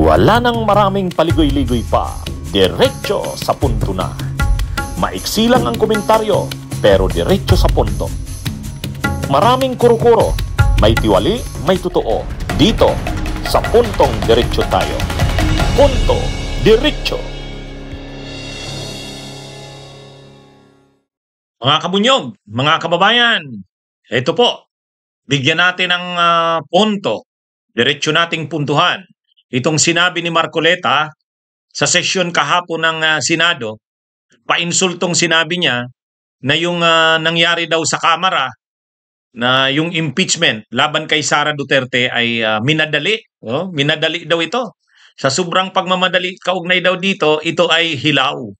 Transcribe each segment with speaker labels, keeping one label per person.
Speaker 1: Wala nang maraming paligoy-ligoy pa, diretso sa punto na. Maiksi lang ang komentaryo, pero diretso sa punto. Maraming kuro-kuro, may tiwali, may totoo. Dito, sa Puntong Diretso tayo. Punto Diretso.
Speaker 2: Mga kabunyog, mga kababayan, ito po, bigyan natin ng punto, diretso nating puntuhan. Itong sinabi ni Marcoleta sa sesyon kahapon ng Senado, painsultong sinabi niya na yung nangyari daw sa Kamara, na yung impeachment laban kay Sara Duterte ay minadali. Oh, minadali daw ito. Sa sobrang pagmamadali, kaugnay daw dito, ito ay hilaw.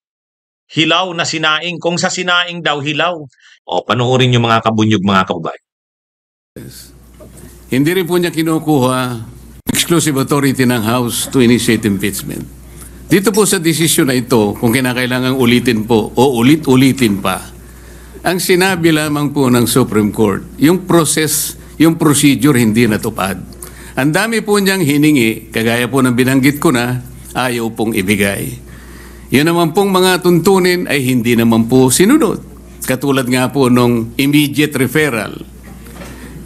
Speaker 2: Hilaw na sinaing. Kung sa sinaing daw, hilaw. O, panoorin yung mga kabunyog, mga kababayan.
Speaker 3: Hindi rin po niya kinukuha exclusive authority ng House to initiate impeachment. Dito po sa desisyon na ito, kung kinakailangan ulitin po o ulit-ulitin pa, ang sinabi lamang po ng Supreme Court, yung process, yung procedure hindi natupad. Ang dami po niyang hiningi, kagaya po ng binanggit ko na, ayaw pong ibigay. Yun naman pong mga tuntunin ay hindi naman po sinunod. Katulad nga po nung immediate referral,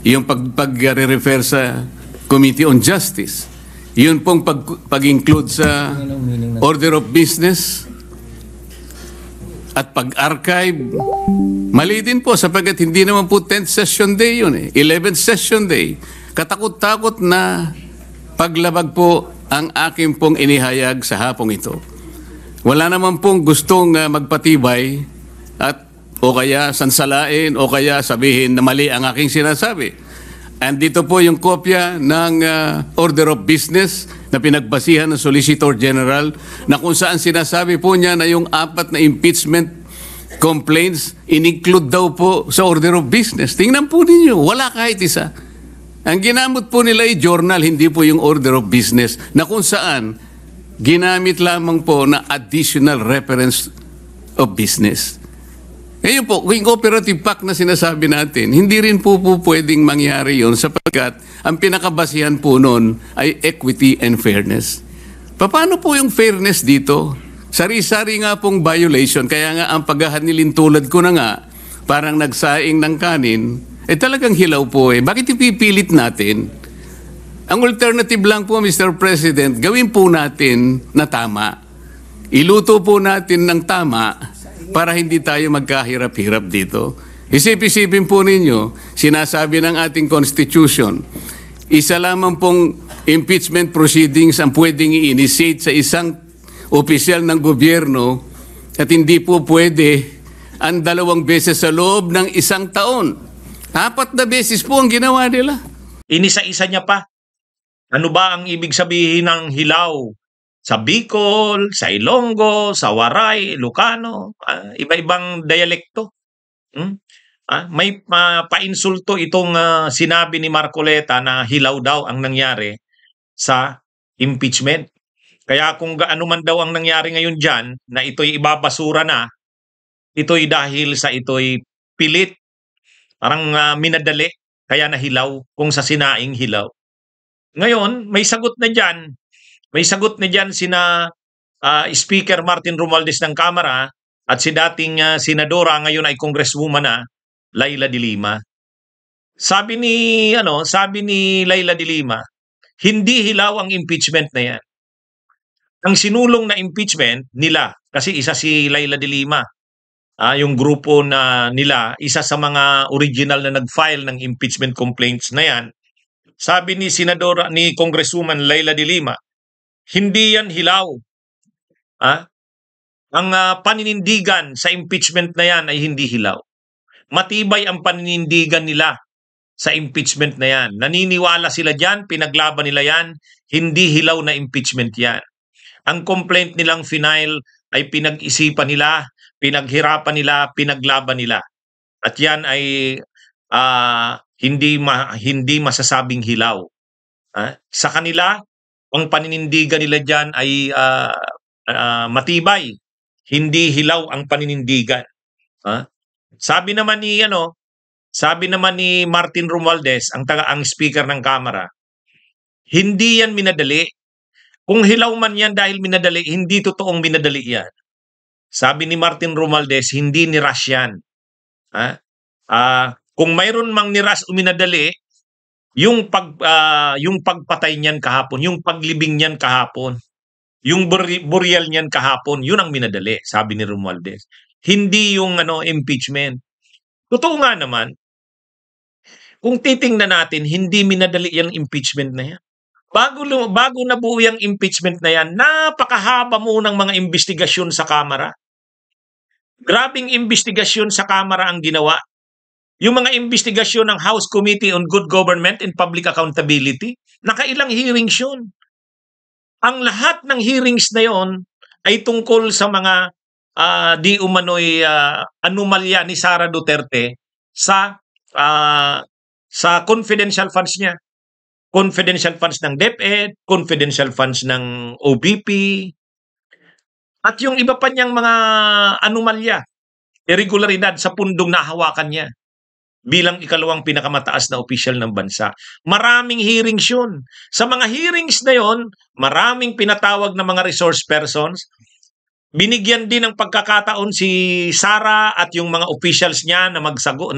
Speaker 3: yung pag-refer sa Committee on Justice, yun pong pag-include sa order of business at pag-archive. Mali din po sapagkat hindi naman po 10th session day yun 11th session day. Katakot-takot na paglabag po ang aking pong inihayag sa hapong ito. Wala naman pong gustong magpatibay at o kaya sansalain o kaya sabihin na mali ang aking sinasabi. Andito po yung kopya ng order of business na pinagbasihan ng Solicitor General na kung saan sinasabi po niya na yung 4 na impeachment complaints in-include daw po sa order of business. Tingnan po ninyo, wala kahit isa. Ang ginamit po nila ay journal, hindi po yung order of business na kung saan ginamit lamang po na additional reference of business. Ngayon po, yung cooperative pact na sinasabi natin, hindi rin po pwedeng mangyari yun sapagkat ang pinakabasihan po nun ay equity and fairness. Paano po yung fairness dito? Sari-sari nga pong violation, kaya nga ang paghahanilin tulad ko na nga, parang nagsaing ng kanin, talagang hilaw po Bakit ipipilit natin? Ang alternative lang po, Mr. President, gawin po natin na tama. Iluto po natin ng tama para hindi tayo magkahirap-hirap dito. Isip-isipin po ninyo, sinasabi ng ating Constitution, isa lamang pong impeachment proceedings ang pwedeng i-initiate sa isang opisyal ng gobyerno at hindi po pwede ang 2 beses sa loob ng 1 taon. 4 na beses po ang ginawa nila.
Speaker 2: Inisa-isa niya pa. Ano ba ang ibig sabihin ng hilaw? Sa Bicol, sa Ilonggo, sa Waray, Ilocano, iba-ibang dialekto. May painsulto itong sinabi ni Marcoleta na hilaw daw ang nangyari sa impeachment. Kaya kung gaano man daw ang nangyari ngayon dyan, na ito'y ibabasura na, ito'y dahil sa ito'y pilit, parang minadali, kaya nahilaw kung sa sinaing hilaw. Ngayon, may sagot na dyan. May sagot na dyan sina Speaker Martin Romualdez ng Kamara at si dating senadora, ngayon ay congresswoman na, Laila de Lima. Sabi ni Laila de Lima, hindi hilaw ang impeachment na yan. Ang sinulong na impeachment nila, kasi isa si Laila de Lima, yung grupo na nila, isa sa mga original na nag-file ng impeachment complaints na yan, sabi ni Congresswoman Laila de Lima, hindi yan hilaw. Ang paninindigan sa impeachment na yan ay hindi hilaw. Matibay ang paninindigan nila sa impeachment na yan. Naniniwala sila dyan, pinaglaban nila yan, hindi hilaw na impeachment yan. Ang complaint nilang final ay pinag-isipan nila, pinaghirapan nila, pinaglaban nila. At yan ay hindi masasabing hilaw. Sa kanila, ang paninindigan nila dyan ay matibay. Hindi hilaw ang paninindigan. Sabi naman ni Martin Romualdez, ang speaker ng Kamara, hindi yan minadali. Kung hilaw man yan dahil minadali, hindi totoong minadali yan. Sabi ni Martin Romualdez, hindi nirush yan. Kung mayroon mang nirush o minadali, yung pagpatay niyan kahapon, yung paglibing niyan kahapon, yung burial niyan kahapon, yun ang minadali, sabi ni Romualdez. Hindi yung impeachment. Totoo nga naman, kung titingnan natin, hindi minadali yung impeachment na yan. Bago nabuo yung impeachment na yan, napakahaba mo ng mga investigasyon sa Kamara. Grabing investigasyon sa Kamara ang ginawa. Yung mga investigasyon ng House Committee on Good Government and Public Accountability, nakailang hearings yun. Ang lahat ng hearings na yon ay tungkol sa mga di umano'y anomalya ni Sara Duterte sa confidential funds niya. Confidential funds ng DepEd, confidential funds ng OBP, at yung iba pa niyang mga anomalya, irregularidad sa pundong nahawakan niya bilang ikalawang pinakamataas na opisyal ng bansa. Maraming hearings yun. Sa mga hearings na yon, maraming pinatawag na mga resource persons. Binigyan din ng pagkakataon si Sara at yung mga officials niya na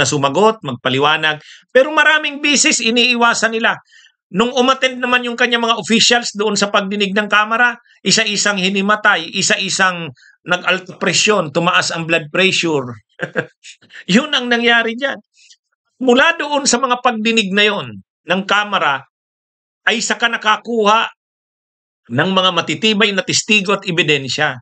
Speaker 2: sumagot, magpaliwanag. Pero maraming bisis iniiwasan nila. Nung umattend naman yung kanya mga officials doon sa pagdinig ng Kamara, isa-isang hinimatay, isa-isang nag-alta presyon, tumaas ang blood pressure. Yun ang nangyari dyan. Mula doon sa mga pagdinig na yon ng Kamara, ay saka nakakuha ng mga matitibay na testigo at ebidensya.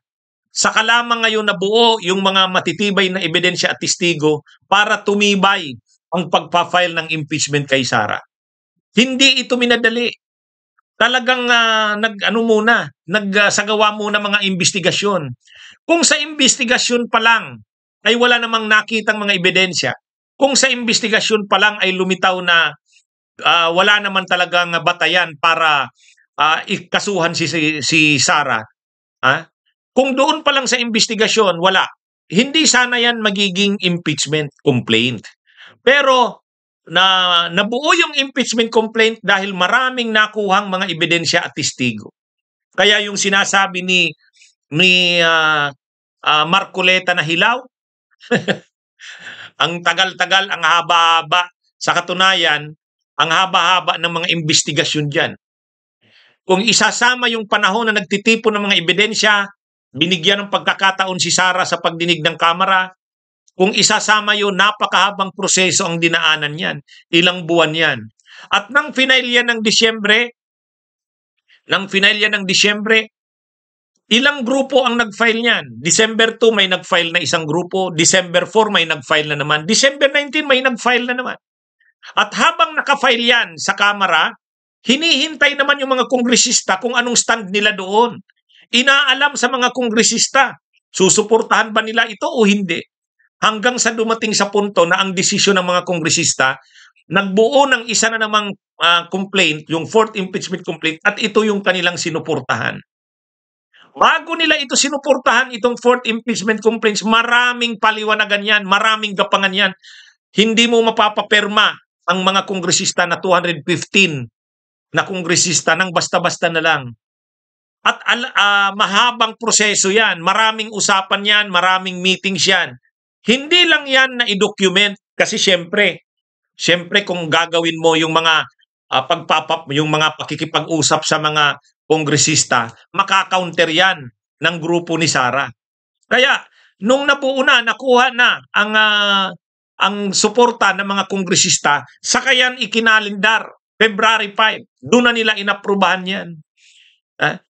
Speaker 2: Saka lamang ngayon nabuo yung mga matitibay na ebidensya at testigo para tumibay ang pagpa-file ng impeachment kay Sara. Hindi ito minadali. Talagang nagsagawa muna mga investigasyon. Kung sa investigasyon pa lang ay wala namang nakitang mga ebidensya, kung sa investigasyon pa lang ay lumitaw na wala naman talagang batayan para ikasuhan si Sara, kung doon pa lang sa investigasyon, wala. Hindi sana yan magiging impeachment complaint. Pero nabuo yung impeachment complaint dahil maraming nakuhang mga ebidensya at testigo. Kaya yung sinasabi ni Marcoleta na hilaw, ang tagal-tagal, ang haba-haba. Sa katunayan, ang haba-haba ng mga investigasyon dyan. Kung isasama yung panahon na nagtitipon ng mga ebidensya, binigyan ng pagkakataon si Sara sa pagdinig ng Kamara, kung isasama yun, napakahabang proseso ang dinaanan yan. Ilang buwan yan. At nang final yan ng Disyembre, ilang grupo ang nag-file niyan? December 2 may nag-file na isang grupo, December 4 may nag-file na naman, December 19 may nag-file na naman. At habang naka-file yan sa Kamara, hinihintay naman yung mga kongresista kung anong stand nila doon. Inaalam sa mga kongresista, susuportahan ba nila ito o hindi? Hanggang sa dumating sa punto na ang desisyon ng mga kongresista, nagbuo ng isa na namang complaint, yung fourth impeachment complaint, at ito yung kanilang sinuportahan. Bago nila ito sinuportahan, itong fourth impeachment complaints, maraming paliwanagan yan, maraming gapangan yan. Hindi mo mapapapirma ang mga kongresista na 215 na kongresista nang basta-basta na lang. At mahabang proseso yan, maraming usapan yan, maraming meetings yan. Hindi lang yan na i-document kasi syempre kung gagawin mo yung mga yung mga pakikipag-usap sa mga kongresista, maka-counter yan ng grupo ni Sara. Kaya nung nabuo na, nakuha na ang suporta ng mga kongresista, saka yan ikinalindar February 5. Doon na nila inaprubahan yan.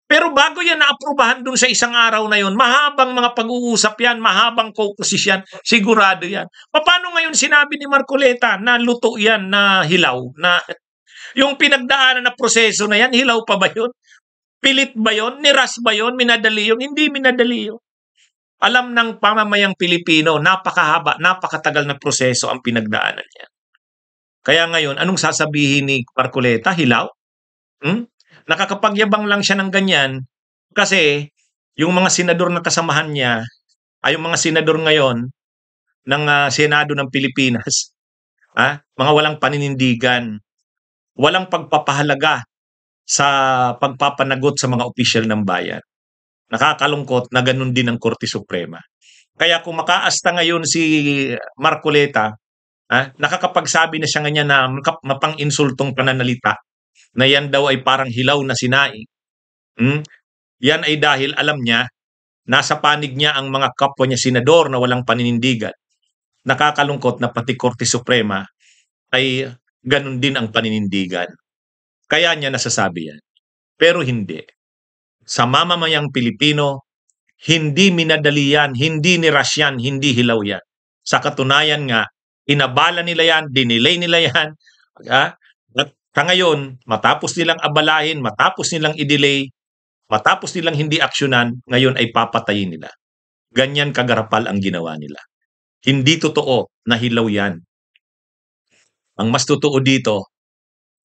Speaker 2: Pero bago yan naaprubahan doon sa isang araw na yon, mahabang mga pag-uusap yan, mahabang caucuses yan, sigurado yan. Paano ngayon sinabi ni Marcoleta na luto yan, na hilaw, na yung pinagdaanan na proseso na yan, hilaw pa ba yun? Pilit ba yun? Niras ba yun? Minadali yun? Hindi minadali yun. Alam ng pamamayang Pilipino, napakahaba, napakatagal na proseso ang pinagdaanan niya. Kaya ngayon, anong sasabihin ni Marcoleta? Hilaw? Nakakapagyabang lang siya ng ganyan kasi yung mga senador na kasamahan niya ay yung mga senador ngayon ng Senado ng Pilipinas. Mga walang paninindigan, walang pagpapahalaga sa pagpapanagot sa mga opisyal ng bayan. Nakakalungkot na ganun din ang Korte Suprema. Kaya kung makaasta ngayon si Marcoleta, nakakapagsabi na siya ganyan na mapang-insultong pananalita na yan daw ay parang hilaw na sinaing. Yan ay dahil alam niya, nasa panig niya ang mga kapwa niya senador na walang paninindigan. Nakakalungkot na pati Korte Suprema ay ganun din ang paninindigan. Kaya niya nasasabi yan. Pero hindi. Sa mamamayang Pilipino, hindi minadali yan, hindi niras yan, hindi hilaw yan. Sa katunayan nga, inabala nila yan, dinelay nila yan. At ngayon, matapos nilang abalahin, matapos nilang i-delay, matapos nilang hindi aksyonan, ngayon ay papatayin nila. Ganyan kagarapal ang ginawa nila. Hindi totoo na hilaw yan. Ang mas totoo dito,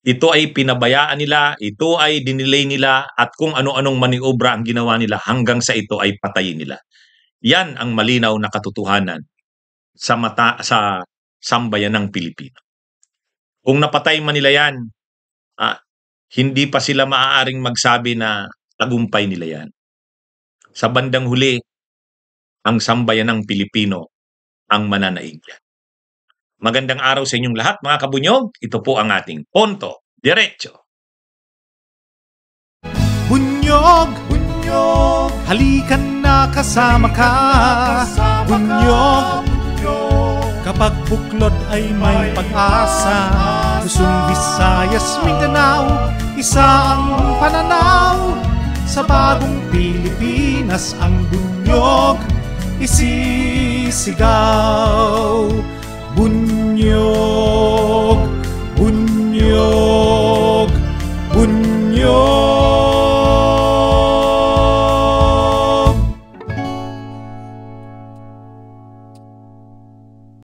Speaker 2: ito ay pinabayaan nila, ito ay dinelay nila, at kung ano-anong maniobra ang ginawa nila hanggang sa ito ay patayin nila. Yan ang malinaw na katotohanan sa sambayanang Pilipino. Kung napatay man nila yan, hindi pa sila maaaring magsabi na tagumpay nila yan. Sa bandang huli, ang sambayanang Pilipino ang mananaig yan. Magandang araw sa inyong lahat, mga kabunyog. Ito po ang ating Ponto Diretso.
Speaker 4: Bunyog, bunyog, halikan na kasama ka. Bunyog, kapag buklod ay may pag-asa. Luzon, Visayas, Mindanao, isa ang pananaw. Sa bagong Pilipinas ang bunyog isisigaw.